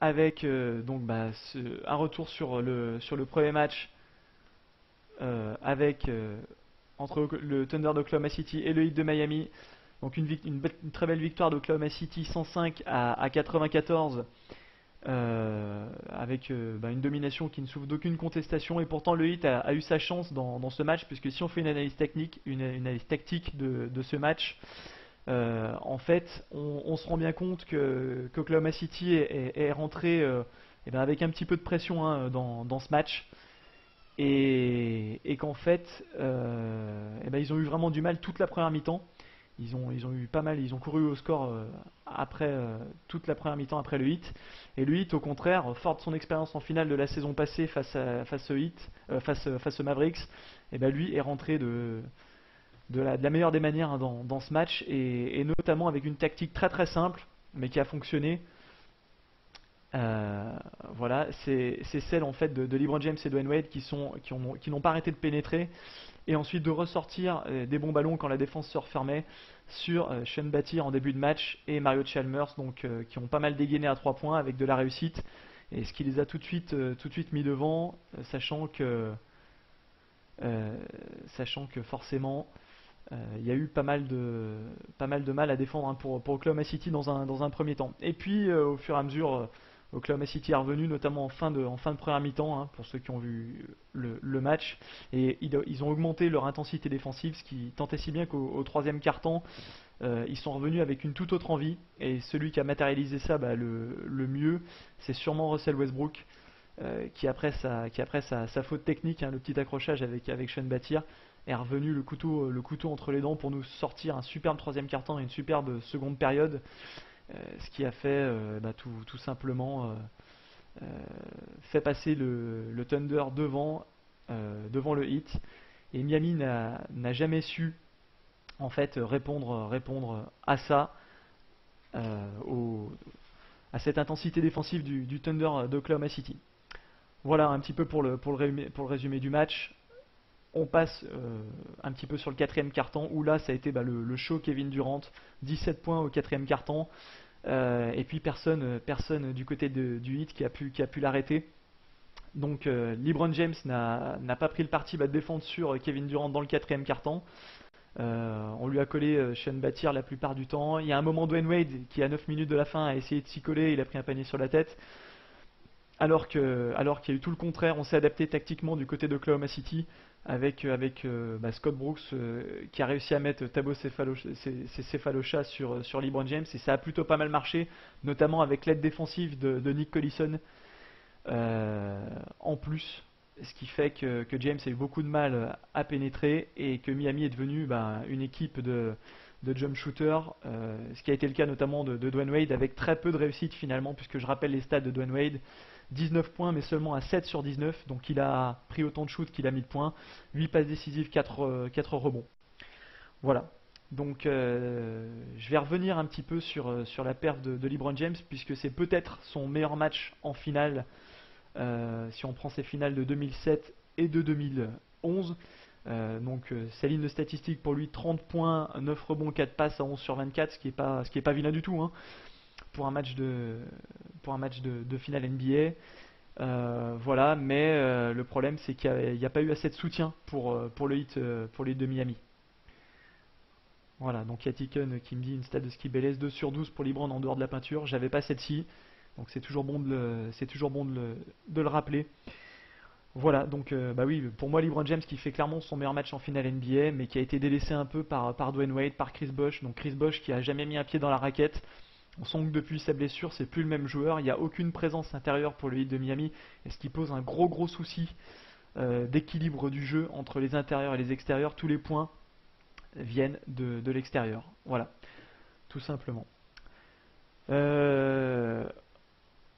avec un retour sur le premier match avec entre le Thunder d'Oklahoma City et le Heat de Miami. Donc une très belle victoire d'Oklahoma City 105 à 94 avec une domination qui ne souffre d'aucune contestation. Et pourtant le Heat a eu sa chance dans ce match, puisque si on fait une analyse technique, une analyse tactique de ce match, en fait on se rend bien compte qu'Oklahoma City est rentré avec un petit peu de pression, hein, dans ce match, et qu'en fait ils ont eu vraiment du mal toute la première mi-temps. Ils ont eu pas mal, ils ont couru au score après toute la première mi-temps après le Heat. Et le Heat, au contraire, fort de son expérience en finale de la saison passée face au Heat, face aux Mavericks, et ben lui est rentré de la meilleure des manières, hein, dans ce match, et notamment avec une tactique très très simple, mais qui a fonctionné. Voilà, c'est celle en fait de LeBron James et Dwayne Wade qui n'ont pas arrêté de pénétrer, et ensuite de ressortir des bons ballons quand la défense se refermait sur Sean Battier en début de match et Mario Chalmers, donc qui ont pas mal dégainé à 3 points avec de la réussite, et ce qui les a tout de suite mis devant, sachant que forcément il y a eu pas mal de mal à défendre, hein, pour Oklahoma City dans un premier temps. Et puis au fur et à mesure, Oklahoma City est revenu, notamment en fin de première mi-temps, hein, pour ceux qui ont vu le match. Et ils ont augmenté leur intensité défensive, ce qui tentait si bien qu'au troisième quart-temps, ils sont revenus avec une toute autre envie. Et celui qui a matérialisé ça, le mieux, c'est sûrement Russell Westbrook, qui après sa faute technique, hein, le petit accrochage avec Sean Battier, est revenu le couteau entre les dents pour nous sortir un superbe troisième quart-temps et une superbe seconde période, ce qui a fait tout simplement fait passer le Thunder devant le Heat. Et Miami n'a jamais su en fait répondre à ça, à cette intensité défensive du Thunder d'Oklahoma City. Voilà un petit peu pour le résumé du match. On passe un petit peu sur le quatrième quart-temps, où là ça a été le show Kevin Durant, 17 points au quatrième quart-temps, et puis personne du côté du Heat qui a pu l'arrêter. Donc LeBron James n'a pas pris le parti de défendre sur Kevin Durant dans le quatrième quart-temps. On lui a collé Sean Battier la plupart du temps. Il y a un moment Dwayne Wade qui à 9 minutes de la fin a essayé de s'y coller, il a pris un panier sur la tête. Alors qu'il y a eu tout le contraire, on s'est adapté tactiquement du côté d'Oklahoma City avec Scott Brooks, qui a réussi à mettre Thabo Sefolosha sur LeBron James, et ça a plutôt pas mal marché, notamment avec l'aide défensive de Nick Collison en plus, ce qui fait que James a eu beaucoup de mal à pénétrer, et que Miami est devenu une équipe de jump shooter, ce qui a été le cas notamment de Dwayne Wade, avec très peu de réussite finalement, puisque je rappelle les stats de Dwayne Wade: 19 points mais seulement à 7 sur 19, donc il a pris autant de shoots qu'il a mis de points, 8 passes décisives, 4 rebonds. Voilà, donc je vais revenir un petit peu sur la perf de LeBron James, puisque c'est peut-être son meilleur match en finale, si on prend ses finales de 2007 et de 2011. Sa ligne de statistiques pour lui: 30 points, 9 rebonds, 4 passes à 11 sur 24, ce qui est pas vilain du tout, hein, pour un match de finale NBA. Voilà, mais le problème c'est qu'il n'y a pas eu assez de soutien pour le Heat de Miami. Voilà, donc il y a Tiken qui me dit une stat de Skip Bayless: 2 sur 12 pour LeBron en dehors de la peinture. J'avais pas celle-ci, donc c'est toujours bon de le rappeler. Voilà, donc oui, pour moi LeBron James qui fait clairement son meilleur match en finale NBA, mais qui a été délaissé un peu par Dwayne Wade, par Chris Bosh. Donc Chris Bosh qui a jamais mis un pied dans la raquette. On sent que depuis sa blessure, c'est plus le même joueur. Il n'y a aucune présence intérieure pour le Heat de Miami, et ce qui pose un gros souci d'équilibre du jeu entre les intérieurs et les extérieurs. Tous les points viennent de l'extérieur. Voilà, tout simplement.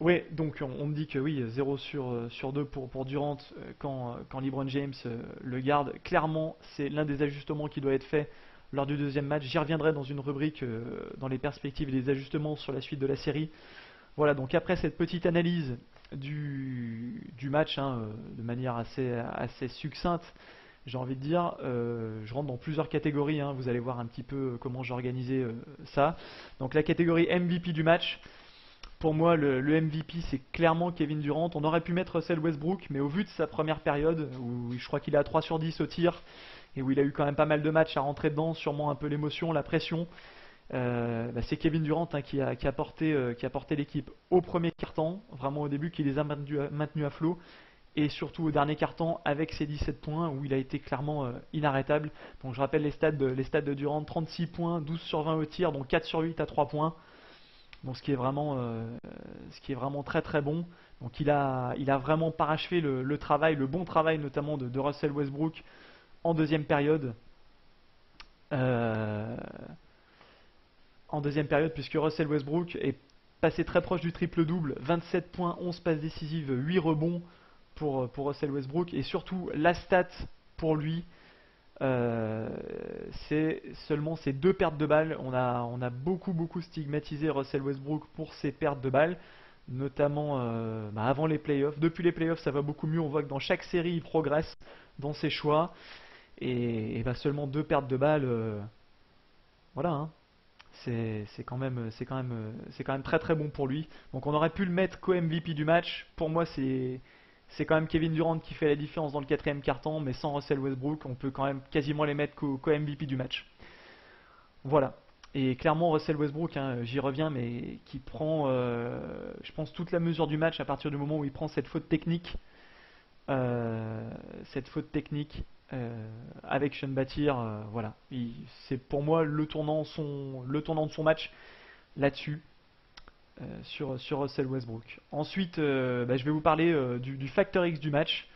Ouais, donc on me dit que oui, 0 sur 2 pour Durant, quand LeBron James le garde. Clairement, c'est l'un des ajustements qui doit être fait lors du deuxième match. J'y reviendrai dans une rubrique dans les perspectives et les ajustements sur la suite de la série. Voilà, donc après cette petite analyse du match, hein, de manière assez succincte, j'ai envie de dire, je rentre dans plusieurs catégories, hein, vous allez voir un petit peu comment j'ai organisé ça. Donc la catégorie MVP du match. pour moi, le MVP, c'est clairement Kevin Durant. On aurait pu mettre Russell Westbrook, mais au vu de sa première période, où je crois qu'il est à 3 sur 10 au tir, et où il a eu quand même pas mal de matchs à rentrer dedans, sûrement un peu l'émotion, la pression, c'est Kevin Durant hein, qui a porté l'équipe au premier quart-temps, vraiment au début, qui les a maintenus à flot, et surtout au dernier quart-temps avec ses 17 points où il a été clairement inarrêtable. Donc je rappelle les stats de Durant, 36 points, 12 sur 20 au tir, donc 4 sur 8 à 3 points. Donc ce qui est vraiment très très bon. Donc il a vraiment parachevé le travail, le bon travail notamment de Russell Westbrook en deuxième période. Euh, En deuxième période, puisque Russell Westbrook est passé très proche du triple-double, 27 points, 11 passes décisives, 8 rebonds pour Russell Westbrook. Et surtout, la stat pour lui, euh, c'est seulement ses 2 pertes de balles. On a beaucoup stigmatisé Russell Westbrook pour ses pertes de balles, notamment avant les playoffs. Depuis les playoffs, ça va beaucoup mieux. On voit que dans chaque série, il progresse dans ses choix. Et seulement 2 pertes de balles, voilà, hein. C'est quand même très très bon pour lui. Donc on aurait pu le mettre co-MVP du match. Pour moi, c'est quand même Kevin Durant qui fait la différence dans le quatrième quart-temps, mais sans Russell Westbrook, on peut quand même quasiment les mettre co-MVP du match. Voilà. Et clairement, Russell Westbrook, hein, j'y reviens, mais qui prend, je pense, toute la mesure du match à partir du moment où il prend cette faute technique, euh, cette faute technique avec Sean Batir, voilà. C'est pour moi le tournant de son match là-dessus, sur Russell Westbrook. Ensuite, je vais vous parler du Factor X du match.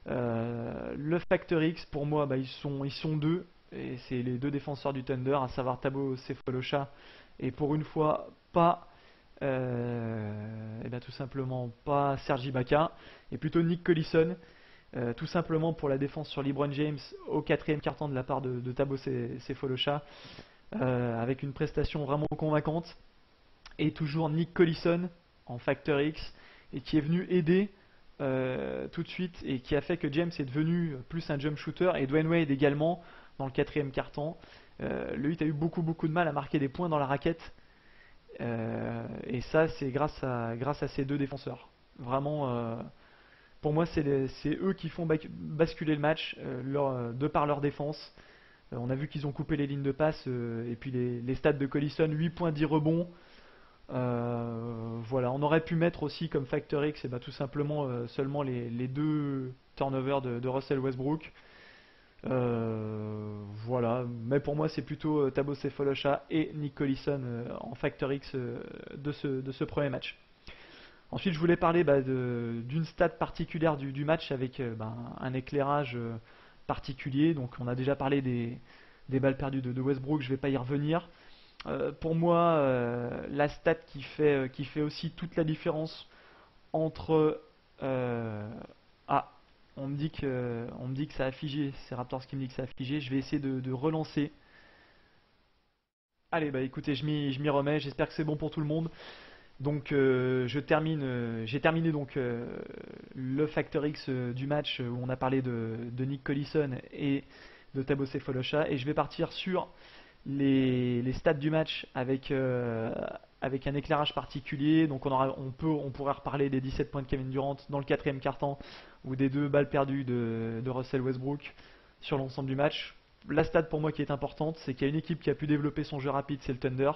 Le Factor X, pour moi, ils sont deux, et c'est les deux défenseurs du Thunder, à savoir Thabo Sefolosha, et pour une fois, pas, tout simplement pas Serge Ibaka, et plutôt Nick Collison, tout simplement pour la défense sur LeBron James au quatrième quart-temps de la part de Thabo Sefolosha, avec une prestation vraiment convaincante, et toujours Nick Collison en Factor X, et qui est venu aider tout de suite et qui a fait que James est devenu plus un jump shooter et Dwayne Wade également dans le quatrième quart-temps. Le Heat a eu beaucoup de mal à marquer des points dans la raquette et ça c'est grâce à ces deux défenseurs. Vraiment, pour moi c'est eux qui font basculer le match de par leur défense. On a vu qu'ils ont coupé les lignes de passe et puis les stats de Collison, 8 points, 10 rebonds. Voilà, on aurait pu mettre aussi comme Factor X tout simplement seulement les deux turnovers de Russell Westbrook. Voilà, mais pour moi c'est plutôt Thabo Sefolosha et Nick Collison en Factor X de ce premier match. Ensuite, je voulais parler d'une stat particulière du match avec un éclairage particulier. Donc, on a déjà parlé des balles perdues de Westbrook, je ne vais pas y revenir. Pour moi, la stat qui fait aussi toute la différence entre. Ah, on me dit que ça a figé. C'est Raptors qui me dit que ça a figé. Je vais essayer de relancer. Allez, écoutez, je m'y remets. J'espère que c'est bon pour tout le monde. Donc, j'ai terminé donc le Factor X du match où on a parlé de Nick Collison et de Thabo Sefolosha. Et je vais partir sur les stats du match avec un éclairage particulier. Donc on pourrait reparler des 17 points de Kevin Durant dans le quatrième quart-temps ou des 2 balles perdues de Russell Westbrook sur l'ensemble du match. La stat pour moi qui est importante, c'est qu'il y a une équipe qui a pu développer son jeu rapide, c'est le Thunder.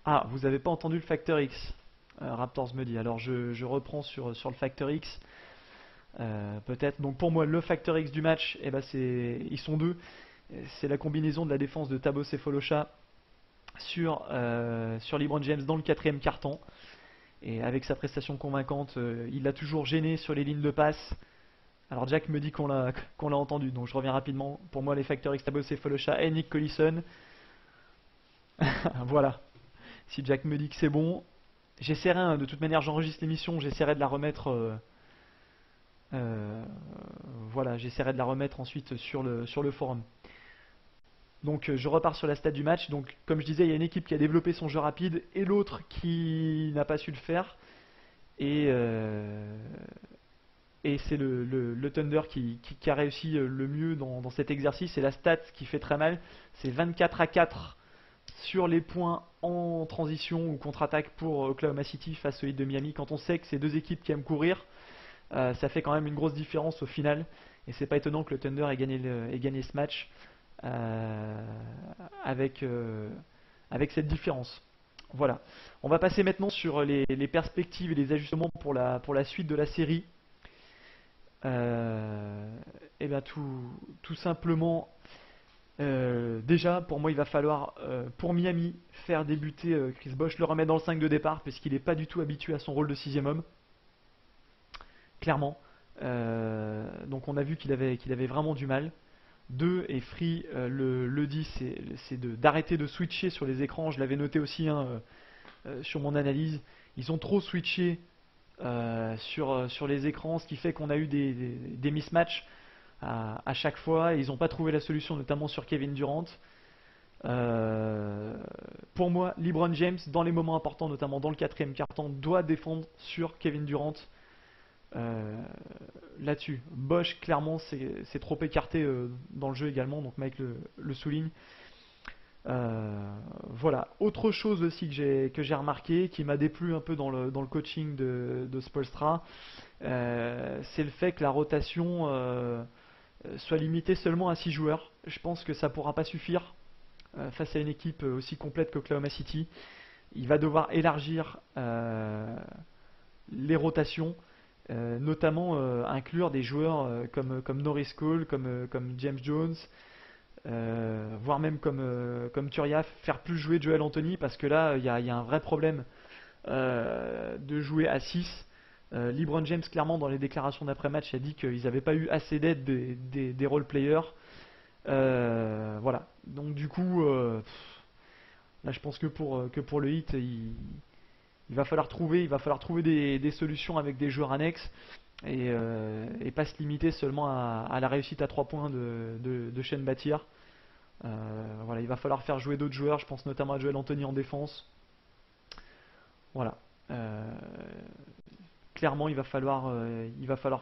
Ah, vous n'avez pas entendu le Factor X, Raptors me dit. Alors je reprends sur le Factor X. Peut-être. Donc pour moi, le Factor X du match, ils sont deux. C'est la combinaison de la défense de Thabo Sefolosha sur LeBron James dans le quatrième quart-temps. Et avec sa prestation convaincante, il l'a toujours gêné sur les lignes de passe. Alors Jack me dit qu'on l'a entendu, donc je reviens rapidement. Pour moi, les Factor X, Thabo Sefolosha et Nick Collison. Voilà. Si Jack me dit que c'est bon, j'essaierai, hein, de toute manière j'enregistre l'émission, j'essaierai de la remettre voilà, j'essaierai de la remettre ensuite sur le forum. Donc je repars sur la stat du match. Donc comme je disais, il y a une équipe qui a développé son jeu rapide et l'autre qui n'a pas su le faire. Et, et c'est le Thunder qui a réussi le mieux dans cet exercice. Et la stat qui fait très mal, c'est 24 à 4 sur les points en transition ou contre-attaque pour Oklahoma City face au Heat de Miami. Quand on sait que c'est deux équipes qui aiment courir, ça fait quand même une grosse différence au final. Et c'est pas étonnant que le Thunder ait gagné ce match euh, avec, cette différence. Voilà. On va passer maintenant sur les perspectives et les ajustements pour la suite de la série. Et bien tout simplement, déjà pour moi il va falloir pour Miami faire débuter Chris Bosh, le remettre dans le 5 de départ puisqu'il n'est pas du tout habitué à son rôle de sixième homme, clairement. Donc on a vu qu'il avait vraiment du mal. 2 et Free le dit, c'est d'arrêter de switcher sur les écrans. Je l'avais noté aussi hein, sur mon analyse. Ils ont trop switché sur les écrans, ce qui fait qu'on a eu des mismatchs à chaque fois. Et ils n'ont pas trouvé la solution, notamment sur Kevin Durant. Pour moi, LeBron James, dans les moments importants, notamment dans le quatrième quart-temps, doit défendre sur Kevin Durant. Là-dessus, Bosh, clairement, c'est trop écarté dans le jeu également, donc Mike le souligne. Voilà. Autre chose aussi que j'ai remarqué, qui m'a déplu un peu dans le coaching de Spoelstra, c'est le fait que la rotation soit limitée seulement à 6 joueurs. Je pense que ça ne pourra pas suffire face à une équipe aussi complète qu'Oklahoma City. Il va devoir élargir les rotations. Notamment inclure des joueurs comme Norris Cole, comme James Jones, voire même comme Turiaf, faire plus jouer Joel Anthony parce que là il y a un vrai problème de jouer à 6. LeBron James clairement dans les déclarations d'après-match a dit qu'ils n'avaient pas eu assez d'aide des role-players. Voilà, donc du coup là je pense que pour le Heat il va falloir trouver des solutions avec des joueurs annexes et pas se limiter seulement à la réussite à 3 points de Shane Battier. Voilà, il va falloir faire jouer d'autres joueurs, je pense notamment à Joel Anthony en défense. Voilà. Clairement, il va falloir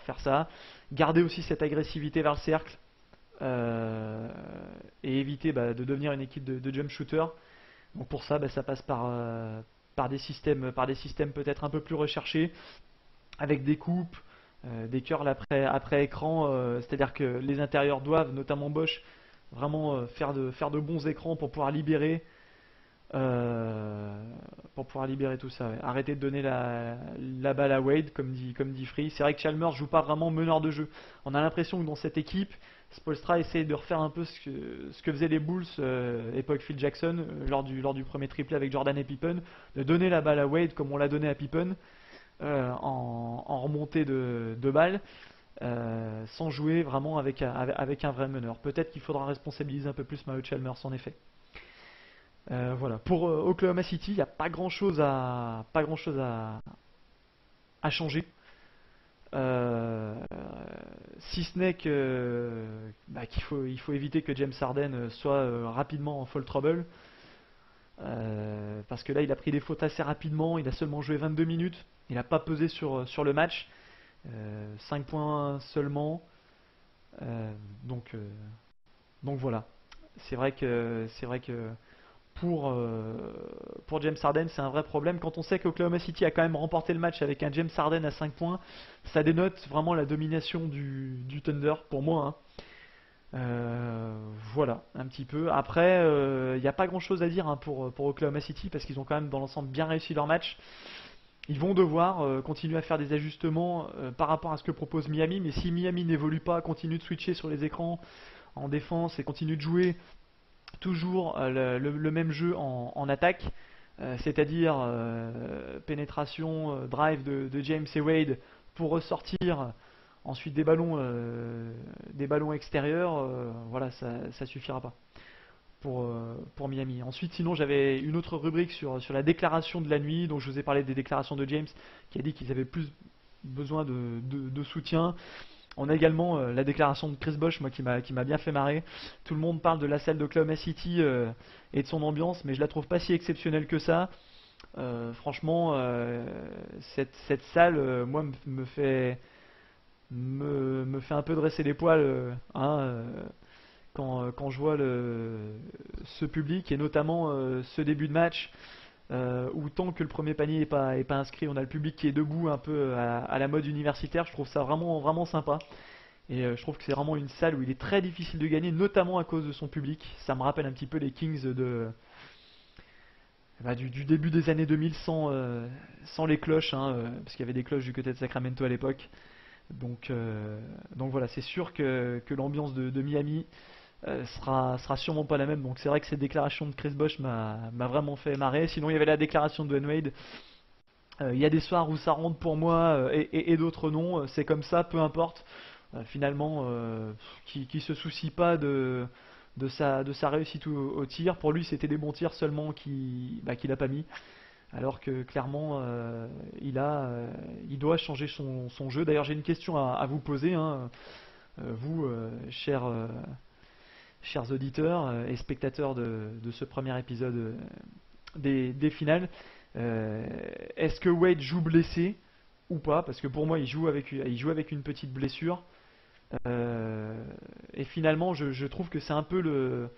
faire ça. Garder aussi cette agressivité vers le cercle et éviter de devenir une équipe de jump shooter. Donc pour ça, ça passe par des systèmes peut-être un peu plus recherchés, avec des coupes, des curls après écran, c'est-à-dire que les intérieurs doivent, notamment Bosch, vraiment faire de bons écrans pour pouvoir libérer tout ça. Ouais. Arrêter de donner la balle à Wade, comme dit Free. C'est vrai que Chalmers joue pas vraiment meneur de jeu. On a l'impression que dans cette équipe, Spoelstra essaie de refaire un peu ce que faisaient les Bulls époque Phil Jackson lors du premier triplé avec Jordan et Pippen, de donner la balle à Wade comme on l'a donné à Pippen en remontée de balle, sans jouer vraiment avec un vrai meneur. Peut-être qu'il faudra responsabiliser un peu plus Mario Chalmers en effet. Voilà. Pour Oklahoma City, il n'y a pas grand chose à changer. Si ce n'est qu'il faut éviter que James Harden soit rapidement en fall trouble. Parce que là, il a pris des fautes assez rapidement. Il a seulement joué 22 minutes. Il n'a pas pesé sur le match. 5 points seulement. Donc voilà. C'est vrai que pour James Harden, c'est un vrai problème. Quand on sait qu'Oklahoma City a quand même remporté le match avec un James Harden à 5 points, ça dénote vraiment la domination du Thunder pour moi. Voilà, un petit peu. Après, il n'y a pas grand chose à dire pour Oklahoma City parce qu'ils ont quand même dans l'ensemble bien réussi leur match. Ils vont devoir continuer à faire des ajustements par rapport à ce que propose Miami, mais si Miami n'évolue pas, continue de switcher sur les écrans en défense et continue de jouer toujours le même jeu en attaque, c'est-à-dire pénétration, drive de James et Wade pour ressortir ensuite des ballons extérieurs, voilà, ça suffira pas pour Miami. Ensuite, sinon, j'avais une autre rubrique sur la déclaration de la nuit, donc je vous ai parlé des déclarations de James qui a dit qu'ils avaient plus besoin de soutien. On a également la déclaration de Chris Bosh, moi qui m'a bien fait marrer. Tout le monde parle de la salle d'Oklahoma City et de son ambiance, mais je la trouve pas si exceptionnelle que ça. Franchement, cette salle, moi, me fait un peu dresser les poils. quand je vois ce public et notamment ce début de match où tant que le premier panier est pas inscrit, on a le public qui est debout un peu à la mode universitaire. Je trouve ça vraiment, vraiment sympa. Et je trouve que c'est vraiment une salle où il est très difficile de gagner, notamment à cause de son public. Ça me rappelle un petit peu les Kings du début des années 2000 sans les cloches, hein, parce qu'il y avait des cloches du côté de Sacramento à l'époque. Donc, donc voilà, c'est sûr que l'ambiance de Miami sera sûrement pas la même. Donc c'est vrai que cette déclaration de Chris Bosh m'a vraiment fait marrer. Sinon, il y avait la déclaration de Dwayne Wade. Il y a des soirs où ça rentre pour moi et d'autres non. C'est comme ça, peu importe. Finalement, qui se soucie pas de sa réussite au tir. Pour lui, c'était des bons tirs seulement qu'il a pas mis. Alors que clairement, il doit changer son jeu. D'ailleurs, j'ai une question à vous poser, hein. Vous, chers auditeurs et spectateurs de ce premier épisode des finales. Est-ce que Wade joue blessé ou pas? Parce que pour moi, il joue avec une petite blessure. Et finalement, je trouve que c'est un peu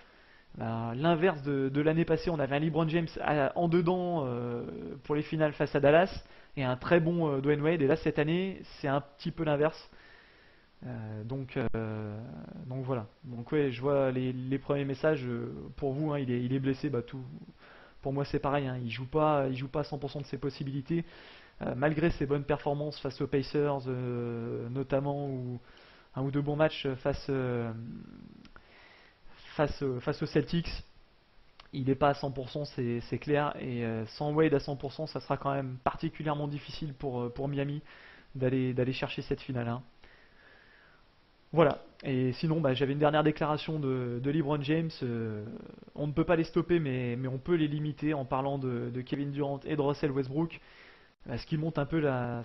l'inverse de l'année passée. On avait un LeBron James en dedans pour les finales face à Dallas et un très bon Dwayne Wade. Et là, cette année, c'est un petit peu l'inverse. Donc voilà. Donc ouais, je vois les premiers messages pour vous. Hein, il est blessé. Bah, tout. Pour moi, c'est pareil. Hein, il joue pas à 100% de ses possibilités. Malgré ses bonnes performances face aux Pacers, notamment, ou un ou deux bons matchs face aux Celtics, il n'est pas à 100%, c'est clair. Et sans Wade à 100%, ça sera quand même particulièrement difficile pour Miami d'aller chercher cette finale. Hein. Voilà. Et sinon, j'avais une dernière déclaration de LeBron James. On ne peut pas les stopper, mais on peut les limiter en parlant de Kevin Durant et de Russell Westbrook. Ce qui monte un peu la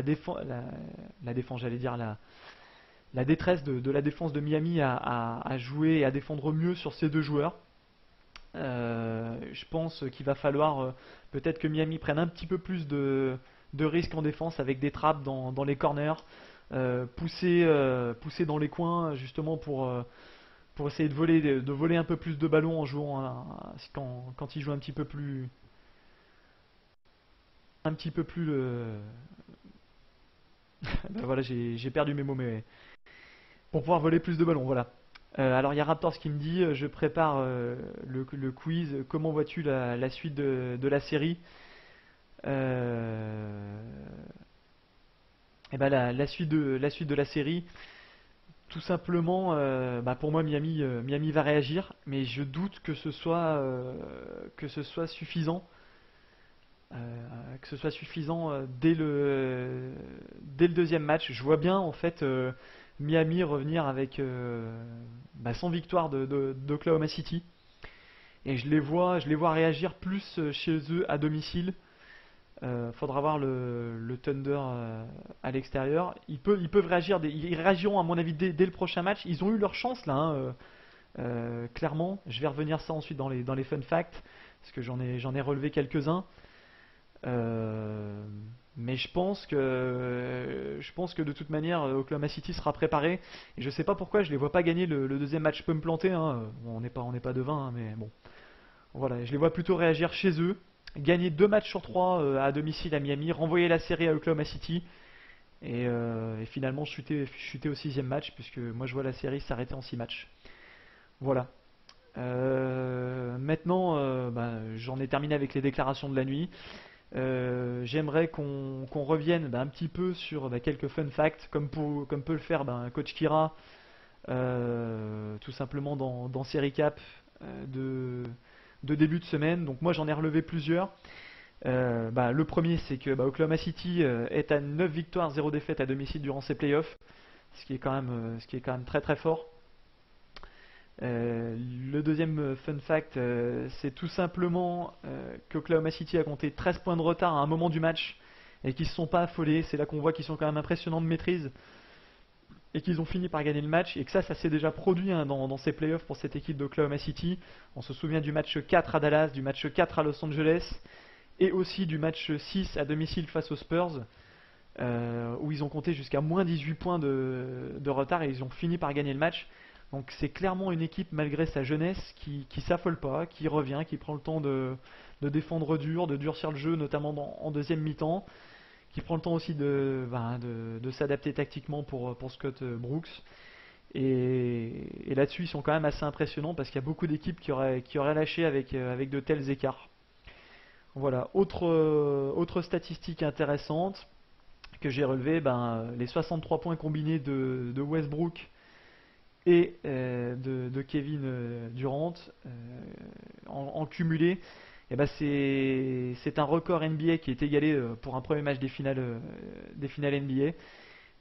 défense, j'allais dire la détresse de la défense de Miami à jouer et à défendre mieux sur ces deux joueurs. Je pense qu'il va falloir peut-être que Miami prenne un petit peu plus de risques en défense avec des trappes dans les corners, pousser dans les coins justement pour essayer de voler un peu plus de ballons en jouant quand il joue un petit peu plus voilà, j'ai perdu mes mots, mais pour pouvoir voler plus de ballons, voilà. Alors il y a Raptors qui me dit, je prépare le quiz, comment vois-tu la suite de la série? Et ben la suite de la série, tout simplement, pour moi Miami va réagir, mais je doute que ce soit suffisant. Que ce soit suffisant dès le deuxième match. Je vois bien en fait Miami revenir avec 100 victoires d'Oklahoma City. Et je les vois réagir plus chez eux à domicile. Faudra voir le Thunder à l'extérieur. Ils peuvent réagir, ils réagiront à mon avis dès le prochain match. Ils ont eu leur chance là, hein, clairement. Je vais revenir ça ensuite dans les fun facts, parce que j'en ai relevé quelques-uns. Mais je pense que de toute manière Oklahoma City sera préparé et je sais pas pourquoi je les vois pas gagner le deuxième match. Peut me planter, hein. Bon, on n'est pas devin, hein, mais bon, voilà, je les vois plutôt réagir chez eux, gagner 2 matchs sur 3 à domicile à Miami, renvoyer la série à Oklahoma City et finalement chuter au 6ème match, puisque moi je vois la série s'arrêter en 6 matchs. Voilà. Maintenant, j'en ai terminé avec les déclarations de la nuit. J'aimerais qu'on revienne un petit peu sur quelques fun facts, comme peut le faire Coach Kira, tout simplement dans ses recaps de début de semaine. Donc moi j'en ai relevé plusieurs. Le premier, c'est que Oklahoma City est à 9 victoires, 0 défaites à domicile durant ses playoffs, ce qui est quand même très très fort. Le deuxième fun fact, c'est tout simplement qu'Oklahoma City a compté 13 points de retard à un moment du match et qu'ils ne se sont pas affolés. C'est là qu'on voit qu'ils sont quand même impressionnants de maîtrise et qu'ils ont fini par gagner le match, et que ça s'est déjà produit, hein, dans ces playoffs pour cette équipe d'Oklahoma City. On se souvient du match 4 à Dallas, du match 4 à Los Angeles et aussi du match 6 à domicile face aux Spurs, où ils ont compté jusqu'à moins 18 points de retard et ils ont fini par gagner le match. Donc c'est clairement une équipe malgré sa jeunesse qui s'affole pas, qui revient, qui prend le temps de défendre dur, de durcir le jeu, notamment en deuxième mi-temps, qui prend le temps aussi de s'adapter tactiquement pour Scott Brooks. Et là-dessus, ils sont quand même assez impressionnants parce qu'il y a beaucoup d'équipes qui auraient lâché avec de tels écarts. Voilà, autre statistique intéressante que j'ai relevée, les 63 points combinés de Westbrook et de Kevin Durant en cumulé, c'est un record NBA qui est égalé pour un premier match des finales NBA,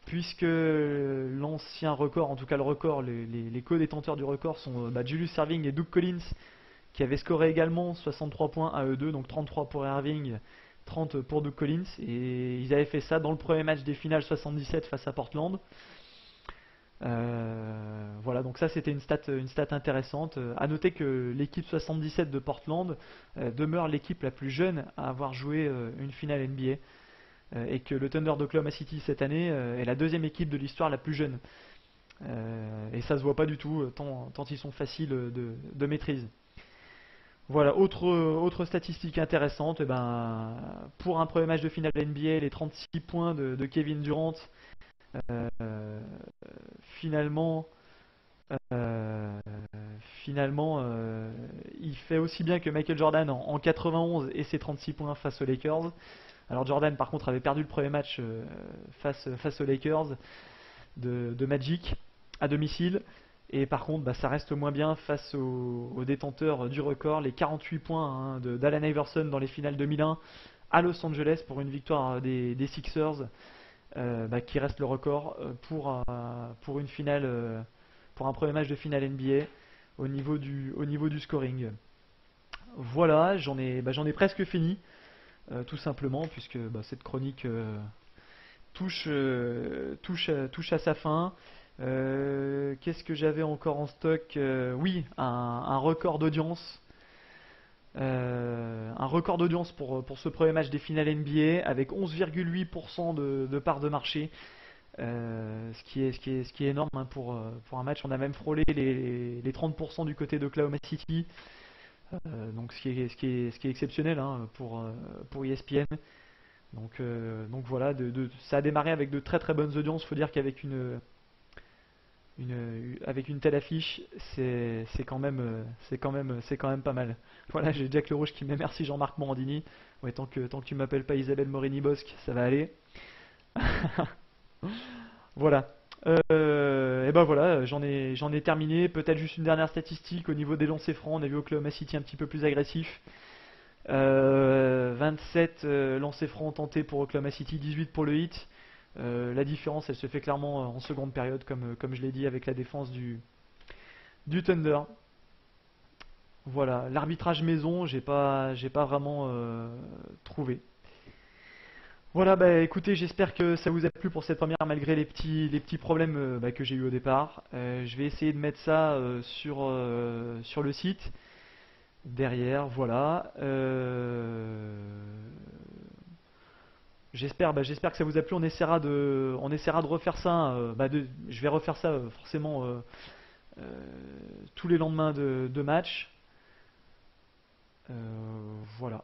puisque l'ancien record, en tout cas le record, les co-détenteurs du record sont Julius Erving et Doug Collins, qui avaient scoré également 63 points à eux deux, donc 33 pour Erving, 30 pour Doug Collins, et ils avaient fait ça dans le premier match des finales 77 face à Portland. Voilà, donc ça c'était une stat intéressante. À noter que l'équipe 77 de Portland demeure l'équipe la plus jeune à avoir joué une finale NBA, et que le Thunder d'Oklahoma City cette année est la deuxième équipe de l'histoire la plus jeune. Et ça se voit pas du tout, tant ils sont faciles de maîtrise. Voilà, autre statistique intéressante, pour un premier match de finale NBA, les 36 points de Kevin Durant, euh, finalement, euh, finalement, il fait aussi bien que Michael Jordan en 91 et ses 36 points face aux Lakers. Alors Jordan par contre avait perdu le premier match face aux Lakers de Magic à domicile. Et par contre, ça reste moins bien face aux détenteurs du record, les 48 points d'Allen Iverson dans les finales 2001 à Los Angeles pour une victoire des Sixers, qui reste le record pour une finale, pour un premier match de finale NBA au niveau du scoring. Voilà, j'en ai presque fini, tout simplement, puisque cette chronique touche à sa fin. Qu'est-ce que j'avais encore en stock? Oui, un record d'audience. Un record d'audience pour ce premier match des finales NBA avec 11,8% de part de marché. Ce qui est énorme, hein, pour un match. On a même frôlé les 30% du côté d'Oklahoma City. Donc ce qui est exceptionnel, hein, pour ESPN. Donc voilà, ça a démarré avec de très très bonnes audiences. Il faut dire qu'avec avec une telle affiche, c'est quand même pas mal. Voilà, j'ai Jack Le Rouge qui met merci Jean-Marc Morandini. Ouais, tant que tu m'appelles pas Isabelle Morini-Bosque, ça va aller. Voilà. Et ben voilà, j'en ai terminé. Peut-être juste une dernière statistique au niveau des lancers francs. On a vu Oklahoma City un petit peu plus agressif. 27 lancers francs tentés pour Oklahoma City, 18 pour le Heat. La différence, elle se fait clairement en seconde période, comme je l'ai dit, avec la défense du Thunder. Voilà, l'arbitrage maison, j'ai pas vraiment trouvé. Voilà, écoutez, j'espère que ça vous a plu pour cette première, malgré les petits problèmes que j'ai eu au départ. Je vais essayer de mettre ça sur le site derrière, voilà. J'espère que ça vous a plu. On essaiera de refaire ça. Je vais refaire ça forcément tous les lendemains de match. Voilà.